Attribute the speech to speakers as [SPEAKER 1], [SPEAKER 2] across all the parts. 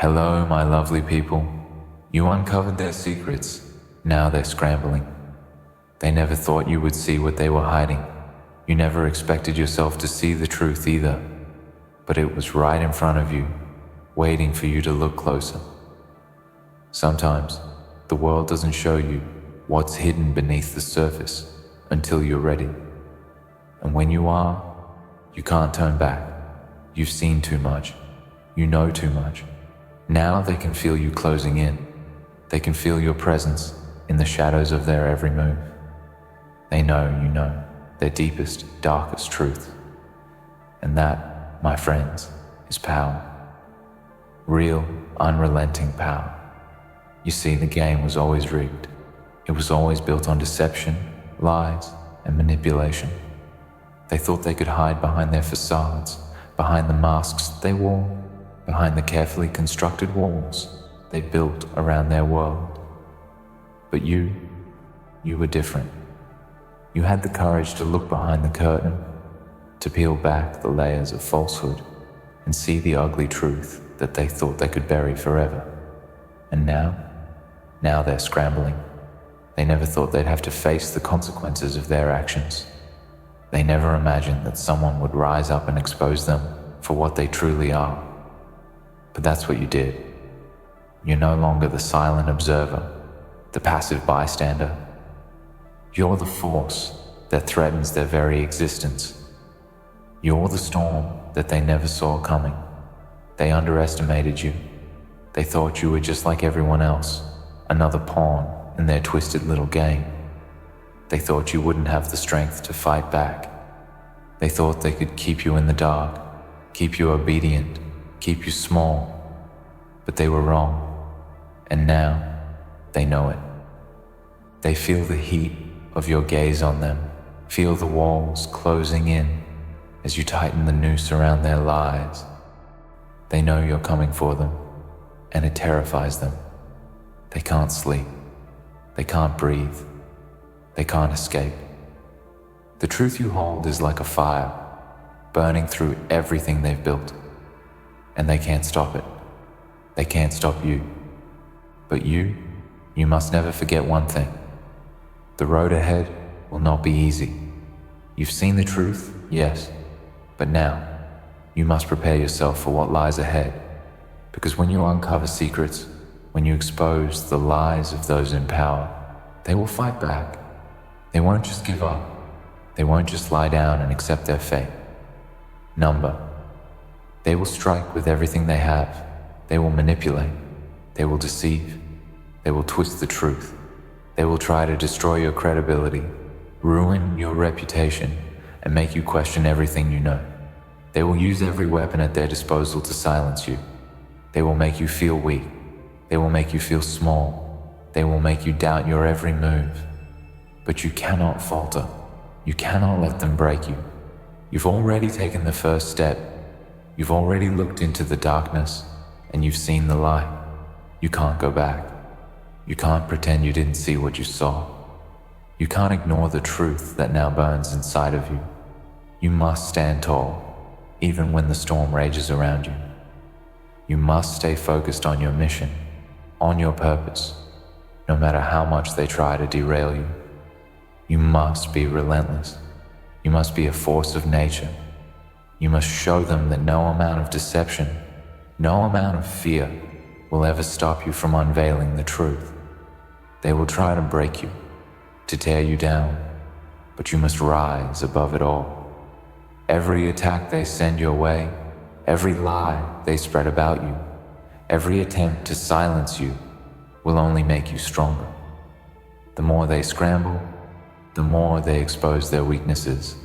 [SPEAKER 1] Hello, my lovely people. You uncovered their secrets. Now they're scrambling. They never thought you would see what they were hiding. You never expected yourself to see the truth either. But it was right in front of you, waiting for you to look closer. Sometimes, the world doesn't show you what's hidden beneath the surface until you're ready. And when you are, you can't turn back. You've seen too much. You know too much. Now they can feel you closing in. They can feel your presence in the shadows of their every move. They know you know their deepest, darkest truth. And that, my friends, is power. Real, unrelenting power. You see, the game was always rigged. It was always built on deception, lies, and manipulation. They thought they could hide behind their facades, behind the masks they wore, behind the carefully constructed walls they built around their world. But you were different. You had the courage to look behind the curtain, to peel back the layers of falsehood and see the ugly truth that they thought they could bury forever. And now they're scrambling. They never thought they'd have to face the consequences of their actions. They never imagined that someone would rise up and expose them for what they truly are. But that's what you did. You're no longer the silent observer, the passive bystander. You're the force that threatens their very existence. You're the storm that they never saw coming. They underestimated you. They thought you were just like everyone else, another pawn in their twisted little game. They thought you wouldn't have the strength to fight back. They thought they could keep you in the dark, keep you obedient, keep you small. But they were wrong. And now, they know it. They feel the heat of your gaze on them, feel the walls closing in as you tighten the noose around their lies. They know you're coming for them, and it terrifies them. They can't sleep. They can't breathe. They can't escape. The truth you hold is like a fire, burning through everything they've built. And they can't stop it. They can't stop you. But you must never forget one thing. The road ahead will not be easy. You've seen the truth, yes, but now you must prepare yourself for what lies ahead. Because when you uncover secrets, when you expose the lies of those in power, they will fight back. They won't just give up. They won't just lie down and accept their fate. Number. They will strike with everything they have. They will manipulate. They will deceive. They will twist the truth. They will try to destroy your credibility, ruin your reputation, and make you question everything you know. They will use every weapon at their disposal to silence you. They will make you feel weak. They will make you feel small. They will make you doubt your every move. But you cannot falter. You cannot let them break you. You've already taken the first step. You've already looked into the darkness, and you've seen the light. You can't go back. You can't pretend you didn't see what you saw. You can't ignore the truth that now burns inside of you. You must stand tall, even when the storm rages around you. You must stay focused on your mission, on your purpose, no matter how much they try to derail you. You must be relentless. You must be a force of nature. You must show them that no amount of deception, no amount of fear will ever stop you from unveiling the truth. They will try to break you, to tear you down, but you must rise above it all. Every attack they send your way, every lie they spread about you, every attempt to silence you will only make you stronger. The more they scramble, the more they expose their weaknesses.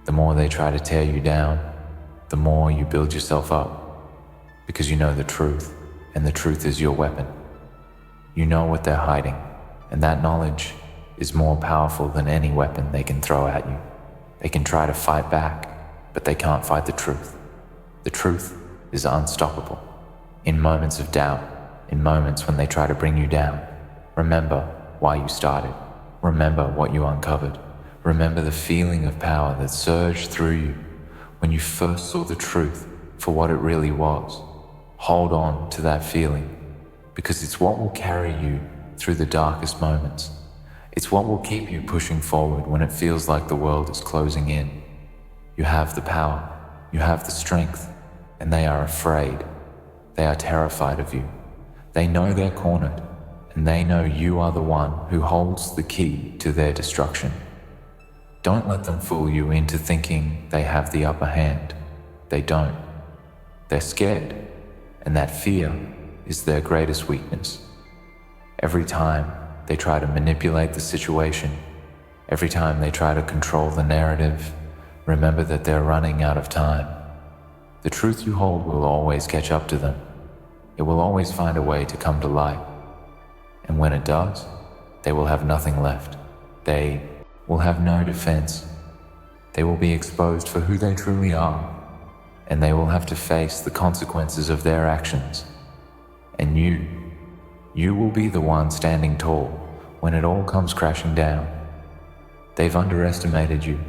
[SPEAKER 1] The more they try to tear you down, the more you build yourself up, because you know the truth, and the truth is your weapon. You know what they're hiding, and that knowledge is more powerful than any weapon they can throw at you. They can try to fight back, but they can't fight the truth. The truth is unstoppable. In moments of doubt, in moments when they try to bring you down, remember why you started. Remember what you uncovered. Remember the feeling of power that surged through you when you first saw the truth for what it really was. Hold on to that feeling, because it's what will carry you through the darkest moments. It's what will keep you pushing forward when it feels like the world is closing in. You have the power, you have the strength, and they are afraid. They are terrified of you. They know they're cornered, and they know you are the one who holds the key to their destruction. Don't let them fool you into thinking they have the upper hand. They don't. They're scared, and that fear is their greatest weakness. Every time they try to manipulate the situation, every time they try to control the narrative, remember that they're running out of time. The truth you hold will always catch up to them. It will always find a way to come to light. And when it does, they will have nothing left. They will have no defense. They will be exposed for who they truly are, and they will have to face the consequences of their actions. And you will be the one standing tall when it all comes crashing down. They've underestimated you,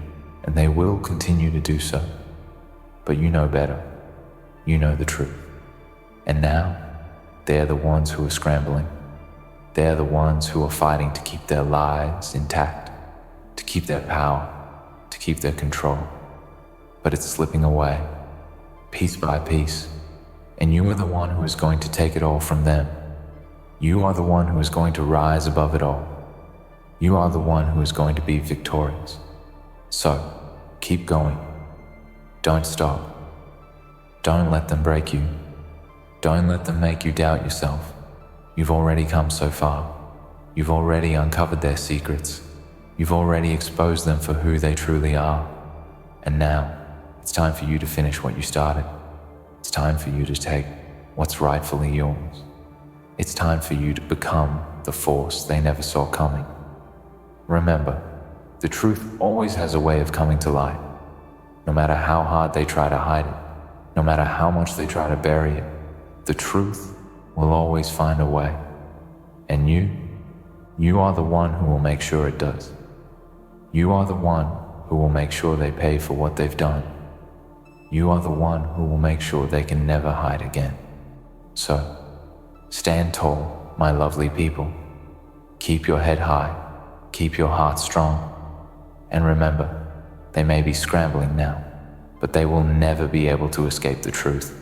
[SPEAKER 1] and they will continue to do so. But you know better. You know the truth. And now, they're the ones who are scrambling. They're the ones who are fighting to keep their lives intact, to keep their power, to keep their control. But it's slipping away, piece by piece, and you are the one who is going to take it all from them. You are the one who is going to rise above it all. You are the one who is going to be victorious. So, keep going. Don't stop. Don't let them break you. Don't let them make you doubt yourself. You've already come so far. You've already uncovered their secrets. You've already exposed them for who they truly are. And now, it's time for you to finish what you started. It's time for you to take what's rightfully yours. It's time for you to become the force they never saw coming. Remember, the truth always has a way of coming to light. No matter how hard they try to hide it, no matter how much they try to bury it, the truth will always find a way. And you are the one who will make sure it does. You are the one who will make sure they pay for what they've done. You are the one who will make sure they can never hide again. So, stand tall, my lovely people. Keep your head high, keep your heart strong. And remember, they may be scrambling now, but they will never be able to escape the truth.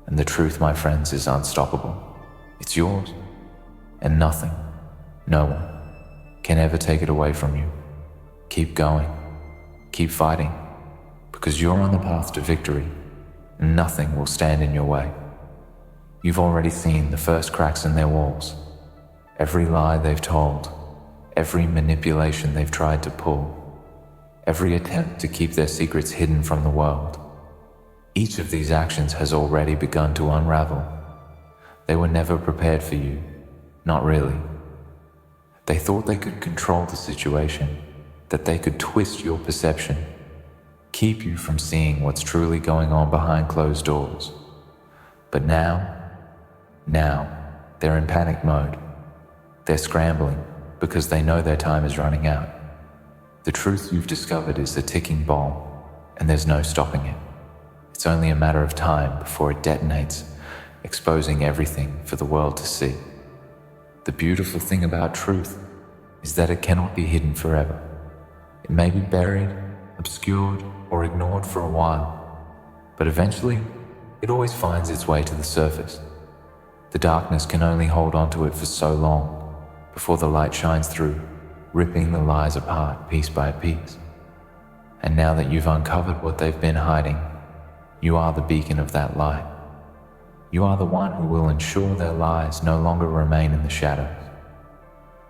[SPEAKER 1] And the truth, my friends, is unstoppable. It's yours, and nothing, no one, can ever take it away from you. Keep going, keep fighting, because you're on the path to victory, and nothing will stand in your way. You've already seen the first cracks in their walls, every lie they've told, every manipulation they've tried to pull, every attempt to keep their secrets hidden from the world. Each of these actions has already begun to unravel. They were never prepared for you, not really. They thought they could control the situation, that they could twist your perception, keep you from seeing what's truly going on behind closed doors. But now, they're in panic mode. They're scrambling because they know their time is running out. The truth you've discovered is a ticking bomb, and there's no stopping it. It's only a matter of time before it detonates, exposing everything for the world to see. The beautiful thing about truth is that it cannot be hidden forever. It may be buried, obscured, or ignored for a while, but eventually, it always finds its way to the surface. The darkness can only hold onto it for so long before the light shines through, ripping the lies apart piece by piece. And now that you've uncovered what they've been hiding, you are the beacon of that light. You are the one who will ensure their lies no longer remain in the shadows.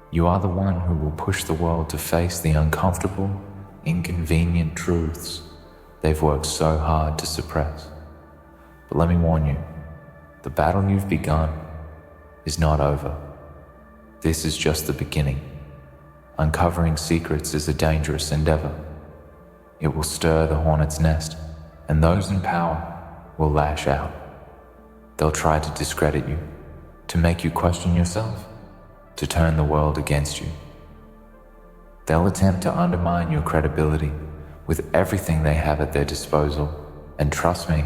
[SPEAKER 1] You are the one who will push the world to face the uncomfortable, inconvenient truths they've worked so hard to suppress. But let me warn you, the battle you've begun is not over. This is just the beginning. Uncovering secrets is a dangerous endeavor. It will stir the hornet's nest, and those in power will lash out. They'll try to discredit you, to make you question yourself, to turn the world against you. They'll attempt to undermine your credibility with everything they have at their disposal, and trust me,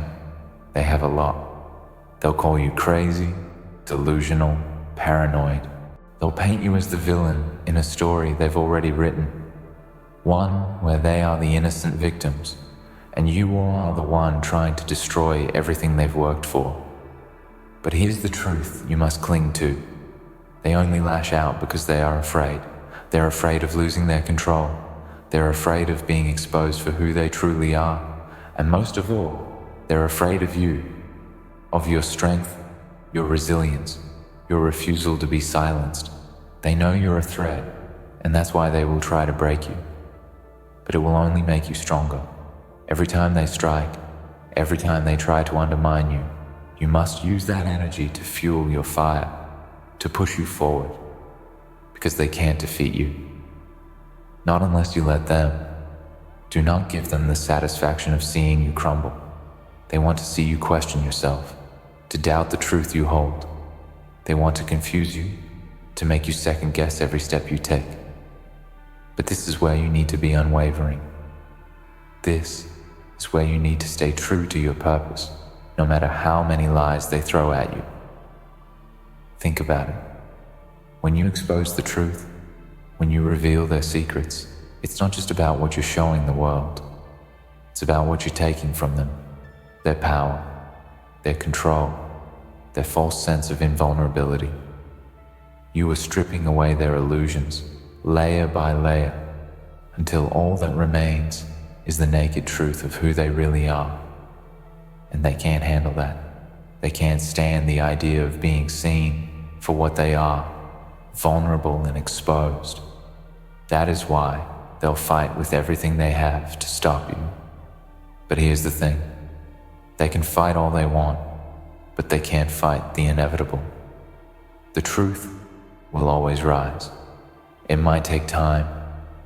[SPEAKER 1] they have a lot. They'll call you crazy, delusional, paranoid. They'll paint you as the villain in a story they've already written, one where they are the innocent victims, and you are the one trying to destroy everything they've worked for. But here's the truth you must cling to. They only lash out because they are afraid. They're afraid of losing their control. They're afraid of being exposed for who they truly are. And most of all, they're afraid of you, of your strength, your resilience, your refusal to be silenced. They know you're a threat, and that's why they will try to break you. But it will only make you stronger. Every time they strike, every time they try to undermine you, you must use that energy to fuel your fire, to push you forward, because they can't defeat you. Not unless you let them. Do not give them the satisfaction of seeing you crumble. They want to see you question yourself, to doubt the truth you hold. They want to confuse you, to make you second guess every step you take. But this is where you need to be unwavering. This is where you need to stay true to your purpose, no matter how many lies they throw at you. Think about it. When you expose the truth, when you reveal their secrets, it's not just about what you're showing the world. It's about what you're taking from them, their power, their control, their false sense of invulnerability. You are stripping away their illusions, layer by layer, until all that remains is the naked truth of who they really are. And they can't handle that. They can't stand the idea of being seen for what they are, vulnerable and exposed. That is why they'll fight with everything they have to stop you. But here's the thing. They can fight all they want, but they can't fight the inevitable. The truth will always rise. It might take time,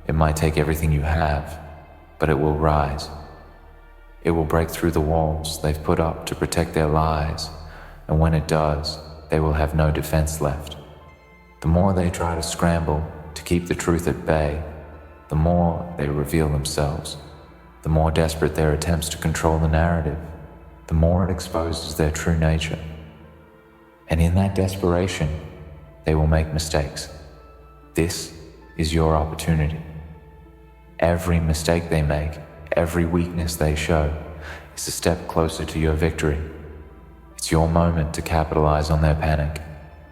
[SPEAKER 1] it might take everything you have, but it will rise. It will break through the walls they've put up to protect their lies, and when it does, they will have no defense left. The more they try to scramble to keep the truth at bay, the more they reveal themselves. The more desperate their attempts to control the narrative, the more it exposes their true nature. And in that desperation, they will make mistakes. This is your opportunity. Every mistake they make, every weakness they show, is a step closer to your victory. It's your moment to capitalize on their panic.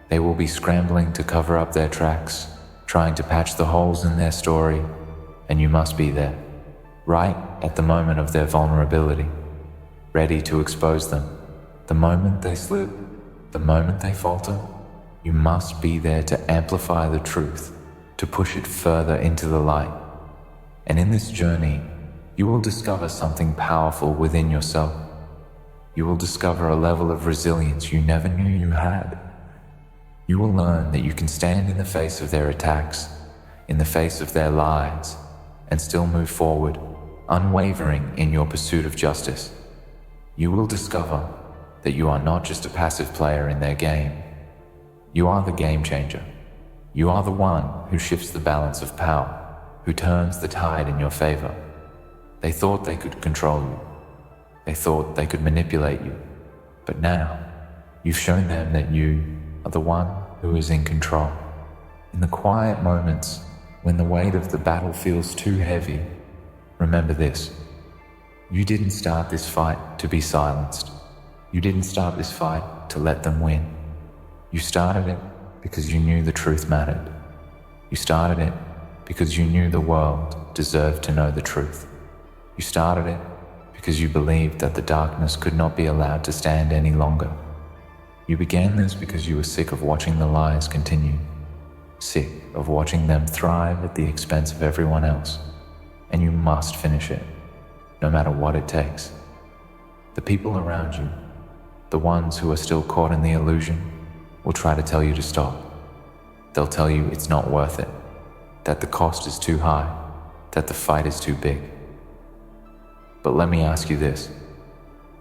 [SPEAKER 1] They will be scrambling to cover up their tracks, trying to patch the holes in their story, and you must be there, right at the moment of their vulnerability, ready to expose them. The moment they slip, the moment they falter, you must be there to amplify the truth, to push it further into the light. And in this journey, you will discover something powerful within yourself. You will discover a level of resilience you never knew you had. You will learn that you can stand in the face of their attacks, in the face of their lies, and still move forward, unwavering in your pursuit of justice. You will discover that you are not just a passive player in their game. You are the game changer. You are the one who shifts the balance of power, who turns the tide in your favor. They thought they could control you. They thought they could manipulate you. But now, you've shown them that you are the one who is in control. In the quiet moments when the weight of the battle feels too heavy, remember this. You didn't start this fight to be silenced. You didn't start this fight to let them win. You started it because you knew the truth mattered. You started it because you knew the world deserved to know the truth. You started it because you believed that the darkness could not be allowed to stand any longer. You began this because you were sick of watching the lies continue, sick of watching them thrive at the expense of everyone else, and you must finish it, no matter what it takes. The people around you, the ones who are still caught in the illusion, will try to tell you to stop. They'll tell you it's not worth it, that the cost is too high, that the fight is too big. But let me ask you this.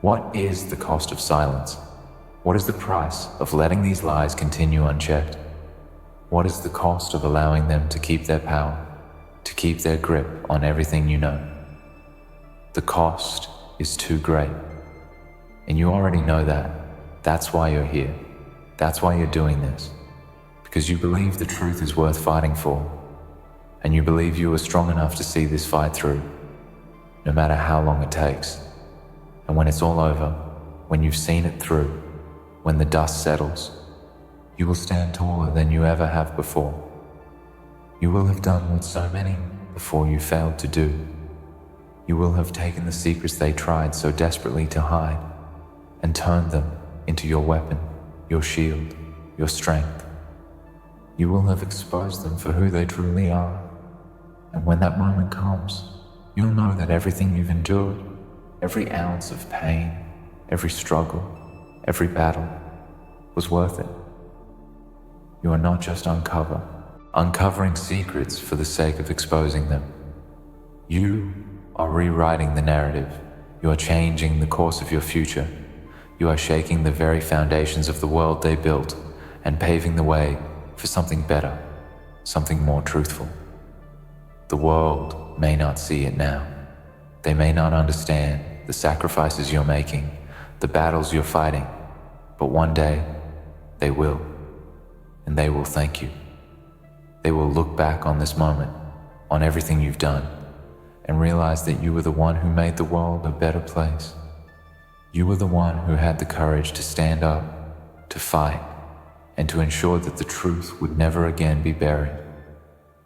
[SPEAKER 1] What is the cost of silence? What is the price of letting these lies continue unchecked? What is the cost of allowing them to keep their power, to keep their grip on everything you know? The cost is too great. And you already know that That's why you're here. That's why you're doing this. Because you believe the truth is worth fighting for. And you believe you are strong enough to see this fight through, no matter how long it takes. And when it's all over, when you've seen it through, when the dust settles, you will stand taller than you ever have before. You will have done what so many before you failed to do. You will have taken the secrets they tried so desperately to hide and turned them into your weapon, your shield, your strength. You will have exposed them for who they truly are. And when that moment comes, you'll know that everything you've endured, every ounce of pain, every struggle, every battle, was worth it. You are not just uncovering secrets for the sake of exposing them. You are rewriting the narrative. You are changing the course of your future. You are shaking the very foundations of the world they built and paving the way for something better, something more truthful. The world may not see it now. They may not understand the sacrifices you're making, the battles you're fighting, but one day they will, and they will thank you. They will look back on this moment, on everything you've done, and realize that you were the one who made the world a better place. You were the one who had the courage to stand up, to fight, and to ensure that the truth would never again be buried.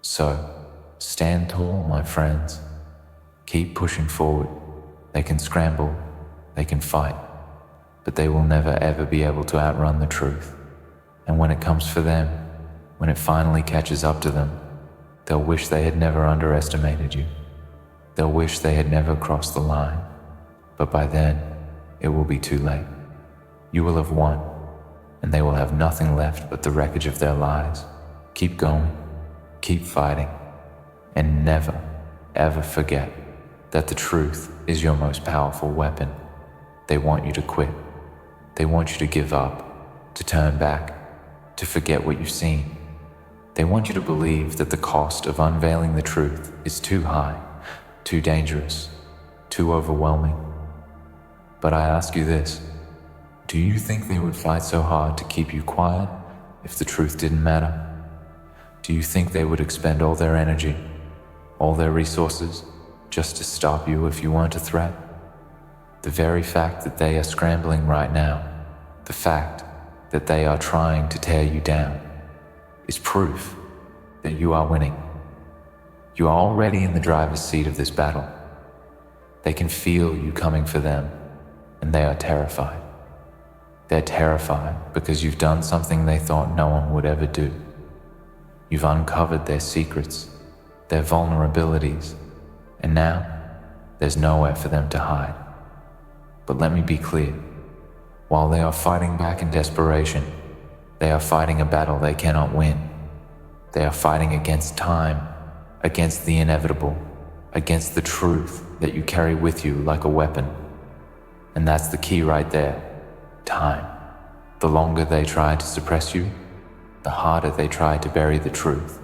[SPEAKER 1] So, stand tall, my friends. Keep pushing forward. They can scramble, they can fight, but they will never ever be able to outrun the truth. And when it comes for them, when it finally catches up to them, they'll wish they had never underestimated you. They'll wish they had never crossed the line. But by then, it will be too late. You will have won, and they will have nothing left but the wreckage of their lives. Keep going, keep fighting, and never, ever forget that the truth is your most powerful weapon. They want you to quit. They want you to give up, to turn back, to forget what you've seen. They want you to believe that the cost of unveiling the truth is too high, too dangerous, too overwhelming. But I ask you this, do you think they would fight so hard to keep you quiet if the truth didn't matter? Do you think they would expend all their energy, all their resources, just to stop you if you weren't a threat? The very fact that they are scrambling right now, the fact that they are trying to tear you down, is proof that you are winning. You are already in the driver's seat of this battle. They can feel you coming for them, and they are terrified. They're terrified because you've done something they thought no one would ever do. You've uncovered their secrets, their vulnerabilities, and now there's nowhere for them to hide. But let me be clear, while they are fighting back in desperation, they are fighting a battle they cannot win. They are fighting against time, against the inevitable, against the truth that you carry with you like a weapon. And that's the key right there, time. The longer they try to suppress you, the harder they try to bury the truth,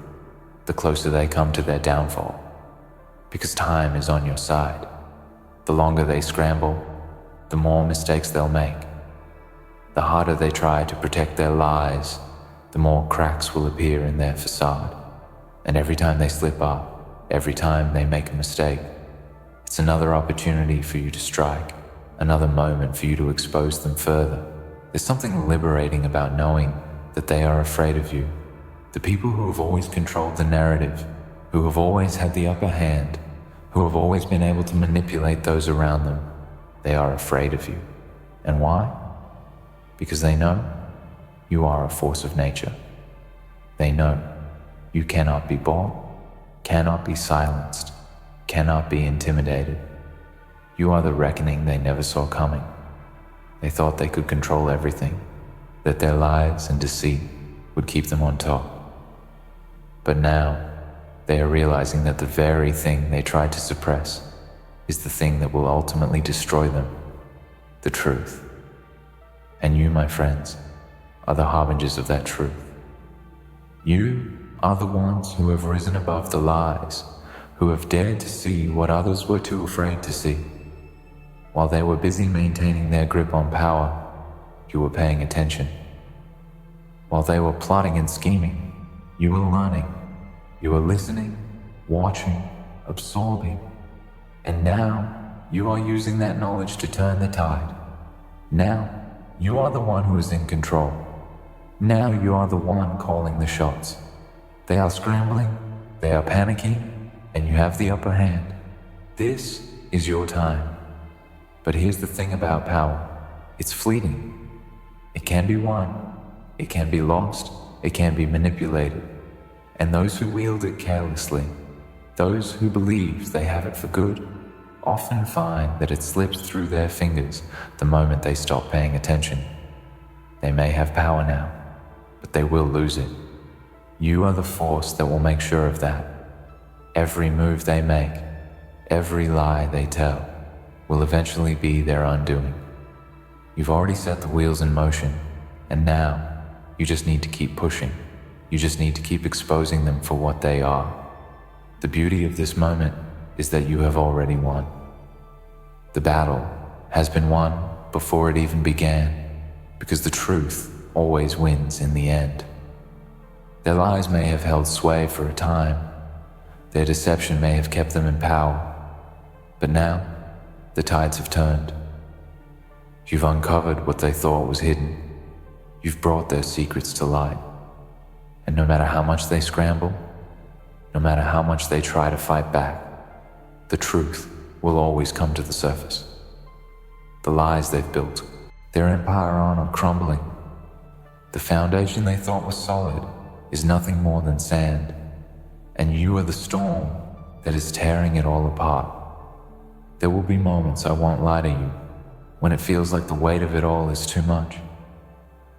[SPEAKER 1] the closer they come to their downfall. Because time is on your side. The longer they scramble, the more mistakes they'll make. The harder they try to protect their lies, the more cracks will appear in their facade. And every time they slip up, every time they make a mistake, it's another opportunity for you to strike, another moment for you to expose them further. There's something liberating about knowing that they are afraid of you. The people who have always controlled the narrative, who have always had the upper hand, who have always been able to manipulate those around them, they are afraid of you. And why? Because they know you are a force of nature. They know you cannot be bought, cannot be silenced, cannot be intimidated. You are the reckoning they never saw coming. They thought they could control everything, that their lies and deceit would keep them on top. But now, they are realizing that the very thing they tried to suppress is the thing that will ultimately destroy them, the truth. And you, my friends, are the harbingers of that truth. You are the ones who have risen above the lies, who have dared to see what others were too afraid to see. While they were busy maintaining their grip on power, you were paying attention. While they were plotting and scheming, you were learning. You were listening, watching, absorbing. And now, you are using that knowledge to turn the tide. Now, you are the one who is in control. Now you are the one calling the shots. They are scrambling, they are panicking, and you have the upper hand. This is your time. But here's the thing about power. It's fleeting. It can be won. It can be lost. It can be manipulated. And those who wield it carelessly, those who believe they have it for good, often find that it slips through their fingers the moment they stop paying attention. They may have power now, but they will lose it. You are the force that will make sure of that. Every move they make, every lie they tell, will eventually be their undoing. You've already set the wheels in motion, and now you just need to keep pushing. You just need to keep exposing them for what they are. The beauty of this moment is that you have already won. The battle has been won before it even began, because the truth always wins in the end. Their lies may have held sway for a time. Their deception may have kept them in power. But now, the tides have turned. You've uncovered what they thought was hidden. You've brought their secrets to light. And no matter how much they scramble, no matter how much they try to fight back, the truth will always come to the surface. The lies they've built, their empire on are crumbling. The foundation they thought was solid is nothing more than sand, and you are the storm that is tearing it all apart. There will be moments, I won't lie to you, when it feels like the weight of it all is too much.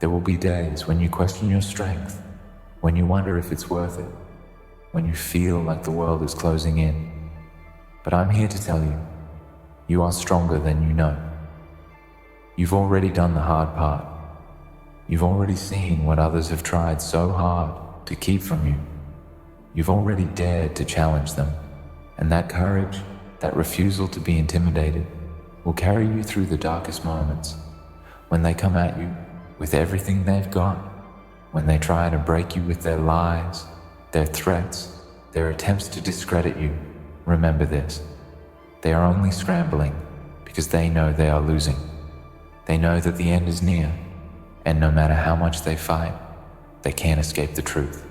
[SPEAKER 1] There will be days when you question your strength, when you wonder if it's worth it, when you feel like the world is closing in. But I'm here to tell you, you are stronger than you know. You've already done the hard part. You've already seen what others have tried so hard to keep from you. You've already dared to challenge them, and that courage, that refusal to be intimidated, will carry you through the darkest moments. When they come at you with everything they've got, when they try to break you with their lies, their threats, their attempts to discredit you, remember this. They are only scrambling because they know they are losing. They know that the end is near, and no matter how much they fight, they can't escape the truth.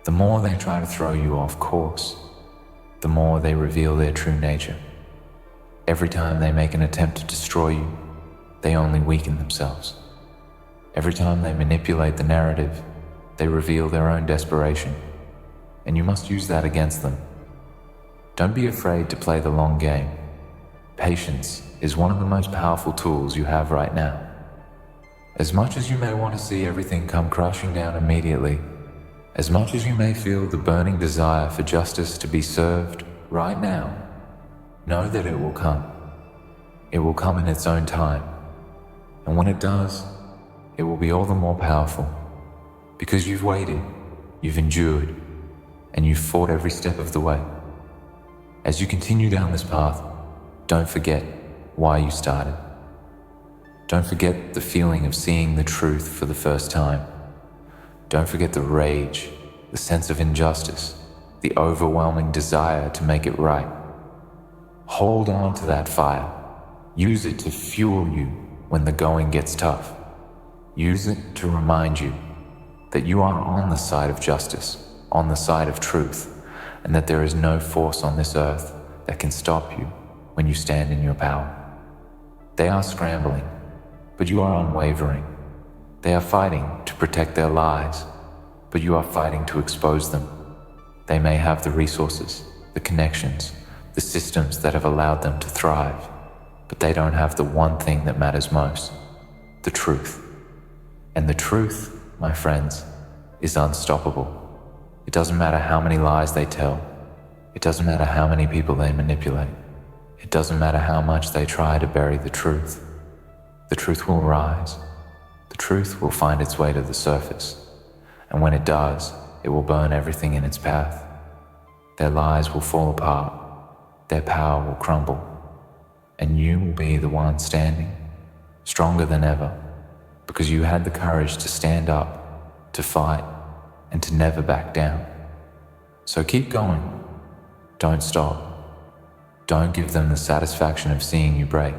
[SPEAKER 1] The more they try to throw you off course, the more they reveal their true nature. Every time they make an attempt to destroy you, they only weaken themselves. Every time they manipulate the narrative, they reveal their own desperation, and you must use that against them. Don't be afraid to play the long game. Patience is one of the most powerful tools you have right now. As much as you may want to see everything come crashing down immediately, as much as you may feel the burning desire for justice to be served right now, know that it will come. It will come in its own time. And when it does, it will be all the more powerful. Because you've waited, you've endured, and you've fought every step of the way. As you continue down this path, don't forget why you started. Don't forget the feeling of seeing the truth for the first time. Don't forget the rage, the sense of injustice, the overwhelming desire to make it right. Hold on to that fire. Use it to fuel you when the going gets tough. Use it to remind you that you are on the side of justice, on the side of truth, and that there is no force on this earth that can stop you when you stand in your power. They are scrambling, but you are unwavering. They are fighting to protect their lives, but you are fighting to expose them. They may have the resources, the connections, the systems that have allowed them to thrive, but they don't have the one thing that matters most, the truth. And the truth, my friends, is unstoppable. It doesn't matter how many lies they tell. It doesn't matter how many people they manipulate. It doesn't matter how much they try to bury the truth. The truth will rise. The truth will find its way to the surface. And when it does, it will burn everything in its path. Their lies will fall apart. Their power will crumble. And you will be the one standing, stronger than ever, because you had the courage to stand up, to fight, and to never back down. So keep going. Don't stop. Don't give them the satisfaction of seeing you break.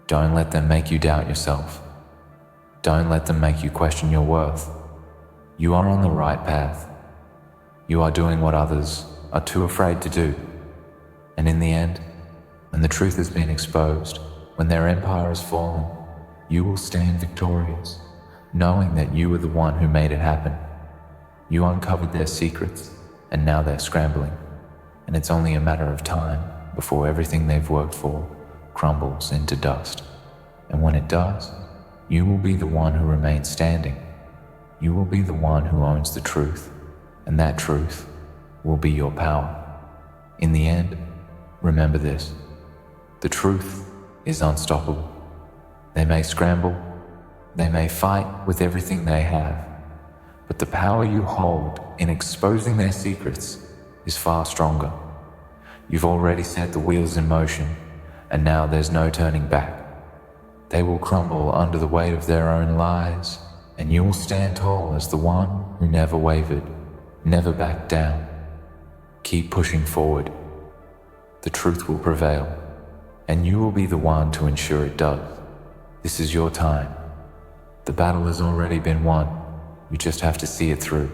[SPEAKER 1] Don't let them make you doubt yourself. Don't let them make you question your worth. You are on the right path. You are doing what others are too afraid to do. And in the end, when the truth has been exposed, when their empire has fallen, you will stand victorious, knowing that you were the one who made it happen. You uncovered their secrets, and now they're scrambling. And it's only a matter of time before everything they've worked for crumbles into dust. And when it does, you will be the one who remains standing. You will be the one who owns the truth, and that truth will be your power. In the end, remember this: the truth is unstoppable. They may scramble, they may fight with everything they have, but the power you hold in exposing their secrets is far stronger. You've already set the wheels in motion, and now there's no turning back. They will crumble under the weight of their own lies, and you will stand tall as the one who never wavered, never backed down. Keep pushing forward. The truth will prevail, and you will be the one to ensure it does. This is your time. The battle has already been won. You just have to see it through.